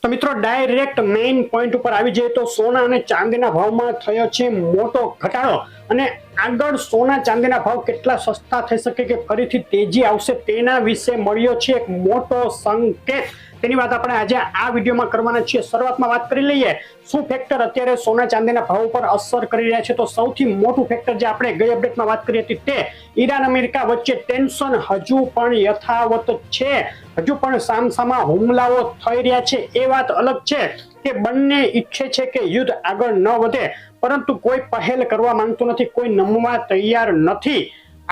તો મિત્રો direct main point ઉપર આવી જઈએ તો સોના અને ચાંદીના ભાવમાં થયો છે મોટો ઘટાડો અને આગળ સોના ચાંદીના ભાવ કેટલા સસ્તા થઈ શકે કે ફરીથી તેજી આવશે તેના વિશે મળ્યો છે એક મોટો સંકેત। તેની વાત આપણે આજે આ વિડીયોમાં કરવાના છીએ। શરૂઆતમાં વાત કરી લઈએ શું ફેક્ટર અત્યારે સોના ચાંદીના ભાવ પર અસર કરી રહ્યા છે। તો સૌથી મોટું ફેક્ટર જે આપણે ગઈ અપડેટમાં વાત કરી હતી તે ઈરાન અમેરિકા વચ્ચે ટેન્શન હજુ પણ યથાવત છે। હજુ પણ સામસામા હુમલાઓ થઈ રહ્યા છે। એ વાત અલગ છે કે બંને ઈચ્છે છે કે યુદ્ધ આગળ ન વધે, પરંતુ કોઈ પહેલ કરવા માંગતું નથી, કોઈ નમવા તૈયાર નથી।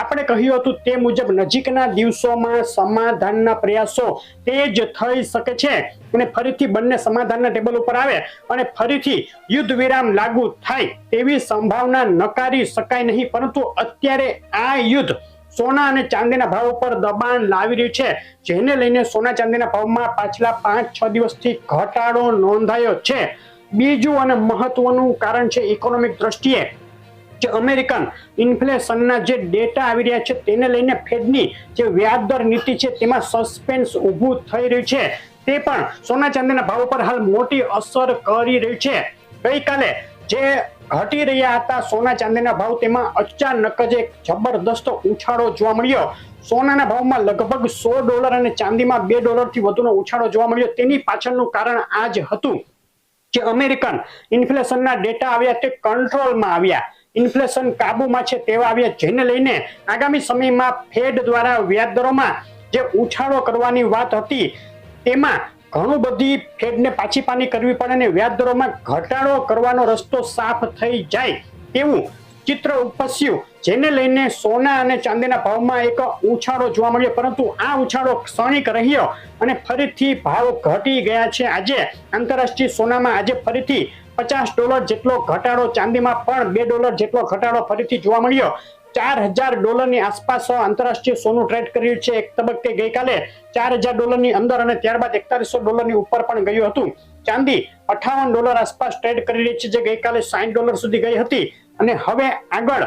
આપણે કહ્યું હતું તે મુજબ નજીકના દિવસોમાં સમાધાનના પ્રયાસો તેજ થઈ શકે છે અને ફરીથી બંને સમાધાનના ટેબલ ઉપર આવે અને ફરીથી યુદ્ધ વિરામ લાગુ થાય તેવી સંભાવના નકારી શકાય નહીં। પરંતુ અત્યારે આ યુદ્ધ સોના અને ચાંદીના ભાવ ઉપર દબાણ લાવી રહ્યું છે, જેને લઈને સોના ચાંદીના ભાવમાં પાછલા 5-6 દિવસથી ઘટાડો નોંધાયો છે। બીજું અને મહત્વનું કારણ છે ઇકોનોમિક દ્રષ્ટિએ જે અમેરિકન ઇન્ફ્લેશનના જે ડેટા આવી રહ્યા છે તેને લઈને ફેડની જે વ્યાજદર નીતિ છે તેમાં સસ્પેન્સ ઊભું થઈ રહ્યું છે, તે પણ સોના ચાંદીના ભાવ પર હાલ મોટી અસર કરી રહ્યું છે। ગઈકાલે જે ઘટી રહ્યા હતા સોના ચાંદીના ભાવ તેમાં અચાનક જ એક જબરદસ્ત ઉછાળો જોવા મળ્યો। સોનાના ભાવમાં લગભગ $100 અને ચાંદીમાં $2 થી વધુનો ઉછાળો જોવા મળ્યો। તેની પાછળનું કારણ આ જ હતું કે અમેરિકન ઇન્ફ્લેશનના ડેટા આવ્યા તે કંટ્રોલમાં આવ્યા, ઇન્ફ્લેશન કાબુમાં છે તેવા આવ્યા, જેને લઈને આગામી સમયમાં ફેડ દ્વારા વ્યાજદરોમાં જે ઉછાળો કરવાની વાત હતી તેમાં ઘણું બધી ફેડને પાછી પાની કરવી પડે અને વ્યાજદરોમાં ઘટાડો કરવાનો રસ્તો સાફ થઈ જાય તેવું ચિત્ર ઉપસ્યું, જેને લઈને સોના અને ચાંદીના ભાવમાં એક ઉછાળો જોવા મળ્યો। પરંતુ આ ઉછાળો ક્ષણિક રહ્યો અને ફરીથી ભાવ ઘટી ગયા છે। આજે આંતરરાષ્ટ્રીય સોનામાં આજે ફરીથી $50 જેટલો ઘટાડો, ચાંદીમાં પણ $2 જેટલો ઘટાડો ફરીથી જોવા મળ્યો। $4000 ની આસપાસ આંતરરાષ્ટ્રીય સોનું ટ્રેડ કર્યું છે। એક તબક્કે ગઈકાલે $4000 ની અંદર અને ત્યારબાદ $4100 ની ઉપર પણ ગયું હતું। ચાંદી $58 આસપાસ ટ્રેડ કરી રહી છે, જે ગઈકાલે $60 સુધી ગઈ હતી અને હવે આગળ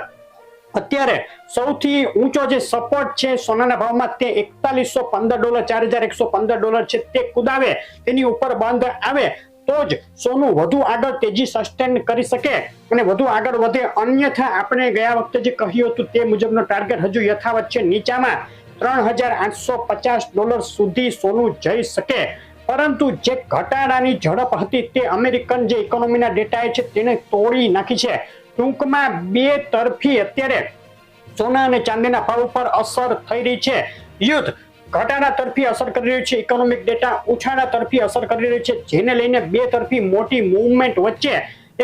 અત્યારે સૌથી ઊંચો જે સપોર્ટ છે સોનાના ભાવમાં તે $4115, $4115 છે, તે કુદાવે તેની ઉપર બંધ આવે તો જ સોનું વધુ આગળ તેજી સસ્ટેન કરી શકે અને વધુ આગળ વધે। અન્યથા આપણે ગયા વખતે જે કહ્યું હતું તે મુજબનો ટાર્ગેટ હજુ યથાવત છે, નીચામાં $3850 સુધી સોનું જઈ શકે। પરંતુ જે ઘટાડાની ઝડપ હતી તે અમેરિકન જે ઇકોનોમીના ડેટા છે તેને તોડી નાખી છે। ટૂંકમાં બે તરફી અત્યારે સોના અને ચાંદીના ભાવ ઉપર અસર થઈ રહી છે। યુદ્ધ ઘટાડા તરફી અસર કરી રહ્યું છે, ઇકોનોમિક ડેટા ઉછાળા તરફી અસર કરી રહ્યું છે, જેને લઈને બે તરફી મોટી મૂવમેન્ટ વચ્ચે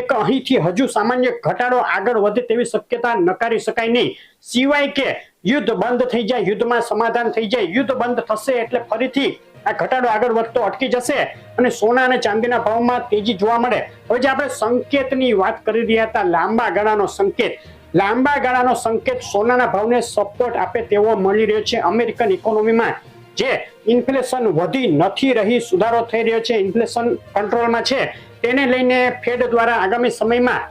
એક અહીંથી હજુ સામાન્ય ઘટાડો આગળ વધે તેવી શક્યતા નકારી શકાય નહીં, સિવાય કે યુદ્ધ બંધ થઈ જાય, યુદ્ધમાં સમાધાન થઈ જાય। યુદ્ધ બંધ થશે એટલે ફરીથી આ ઘટાડો આગળ વધતો અટકી જશે અને સોના અને ચાંદીના ભાવમાં તેજી જોવા મળે। હવે જે આપણે સંકેતની વાત કરી રહ્યા હતા, લાંબા ગાળાનો સંકેત, લાંબા ગાળાનો સંકેત સોનાના ભાવને સપોર્ટ આપે તેવો મળી રહ્યો છે। અમેરિકન ઇકોનોમીમાં જે ઇન્ફ્લેશન વધી નથી રહી, સુધારો થઈ રહ્યો છે, ઇન્ફ્લેશન કંટ્રોલમાં છે, તેને લઈને ફેડ દ્વારા આગામી સમયમાં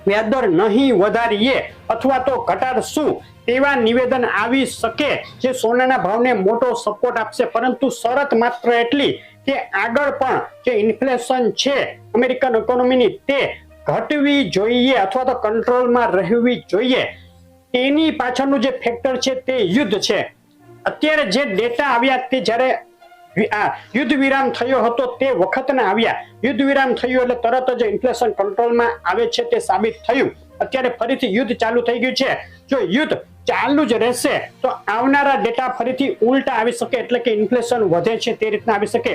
વ્યાજદર નહીં વધારીએ અથવા તો ઘટાડશું તેવા નિવેદન આવી શકે જે સોનાના ભાવને મોટો સપોર્ટ આપશે। પરંતુ શરત માત્ર એટલી કે આગળ પણ જે ઇન્ફ્લેશન છે અમેરિકન ઇકોનોમીની તે ઘટવી જોઈએ અથવા તો કંટ્રોલમાં રહેવી જોઈએ। તેની પાછળનું જે ફેક્ટર છે તે યુદ્ધ છે। અત્યારે જે ડેટા આવ્યા તે જ્યારે યુદ્ધ વિરામ થયો હતો તે વખતના આવ્યા, યુદ્ધ વિરામ થયું એટલે તરત જ ઇન્ફ્લેશન કંટ્રોલમાં આવે છે તે સાબિત થયું। અત્યારે ફરીથી યુદ્ધ ચાલુ થઈ ગયું છે। જો યુદ્ધ ચાલુ જ રહેશે તો આવનારા ડેટા ફરીથી ઉલટા આવી શકે, એટલે કે ઇન્ફ્લેશન વધે છે તે રીતના આવી શકે।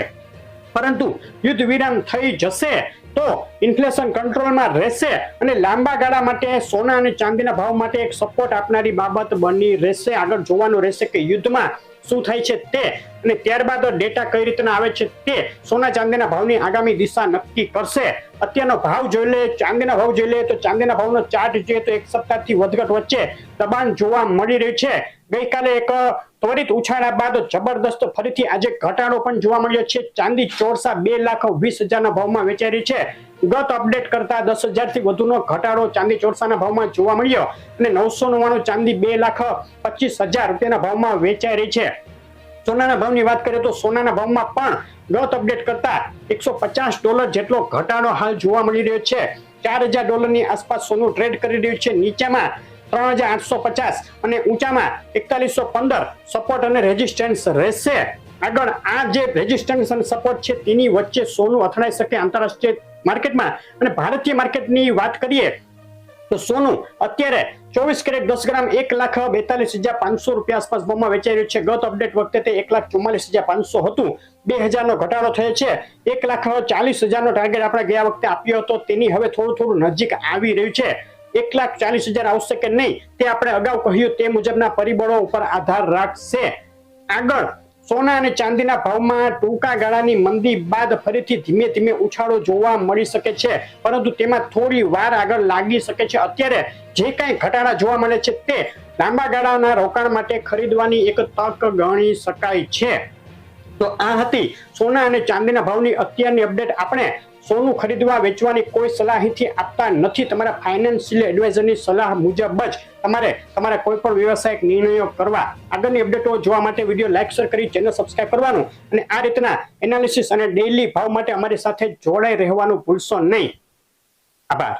પરંતુ યુદ્ધ વિરામ થઈ જશે તો ઇન્ફ્લેશન કંટ્રોલમાં રહેશે અને લાંબા ગાળા માટે સોના અને ચાંદીના ભાવ માટે એક સપોર્ટ આપનારી બાબત બની રહેશે। આગળ જોવાનું રહેશે કે યુદ્ધમાં શું થાય છે તે અને ત્યારબાદ ડેટા કઈ રીતના આવે છે તે સોના ચાંદીના ભાવની આગામી દિશા નક્કી કરશે। અત્યારનો ભાવ જોઈ લે, ચાંદીના ભાવ જોઈ લે તો ચાંદીના ભાવનો ચાર્ટ જોઈએ તો એક સપ્તાહથી વધઘટ વચ્ચે દબાણ જોવા મળી રહ્યું છે। ગઈકાલે એક ત્વરિત ઉછાળા બાદ જબરદસ્ત ફરીથી આજે ઘટાડો પણ જોવા મળ્યો છે। ચાંદી ચોરસા 2,20,000ના ભાવમાં વેચાઈ રહી છે। ગત અપડેટ કરતા 10,000 થી વધુનો ઘટાડો ચાંદી ચોરસાના ભાવમાં જોવા મળ્યો અને 999 ચાંદી 2,25,000 રૂપિયાના ભાવમાં વેચાઈ રહી છે। સોનાના ભાવની વાત કરીએ તો સોનાના ભાવમાં પણ ગત અપડેટ કરતા $150 જેટલો ઘટાડો હાલ જોવા મળી રહ્યો છે. $4,000 આસપાસ સોનું ટ્રેડ કરી રહ્યું છે. નીચેમાં 3,850 અને ઊંચામાં 4115 સપોર્ટ અને રેઝિસ્ટન્સ રહેશે. આગળ આ જે રેઝિસ્ટન્સ અને સપોર્ટ છે તેની વચ્ચે સોનું અથડાઈ શકે આંતરરાષ્ટ્રીય માર્કેટમાં. અને ભારતીય માર્કેટની વાત કરીએ તો સોનું અત્યારે 24 કેરેટ 10 ગ્રામ $1,42,500 આસપાસ ભાવમાં વેચાઈ રહ્યું છે. ગત અપડેટ વખતે તે $1,44,500 હતું. 2,000 નો ઘટાડો થયો છે. 1,40,000 નો ટાર્ગેટ આપણે ગયા વખતે આપ્યો હતો, તેની હવે થોડું નજીક આવી રહ્યું છે. 1,40,000 આવશે કે નહીં તે આપણે અગાઉ કહ્યું તે મુજબના પરિબળો ઉપર આધાર રાખશે. આગળ સોના અને ચાંદીના ભાવમાં ટૂંકા ગાળાની મંદી બાદ ફરીથી ધીમે ધીમે ઉછાળો જોવા મળી શકે છે, પરંતુ તેમાં થોડી વાર આગળ લાગી શકે છે. અત્યારે જે કાંઈ ઘટાડા જોવા મળે છે તે લાંબા ગાળાના રોકાણ માટે ખરીદવાની એક તક ગણી શકાય છે. તો આ હતી સોના અને ચાંદીના ભાવની અત્યારની અપડેટ. આપણે સોનું ખરીદવા વેચવાની કોઈ સલાહ અહીંથી આપતા નથી. તમારા ફાઇનાન્શિયલ એડવાઇઝરની સલાહ મુજબ જ તમારે તમારા કોઈ પણ વ્યવસાયિક નિર્ણયો કરવા. આગળની અપડેટો જોવા માટે વિડીયો લાઈક શેર કરી ચેનલ સબસ્ક્રાઇબ કરવાનું અને આ રીતના એનાલિસિસ અને ડેઇલી ભાવ માટે અમારી સાથે જોડાઈ રહેવાનું ભૂલશો નહીં. આભાર.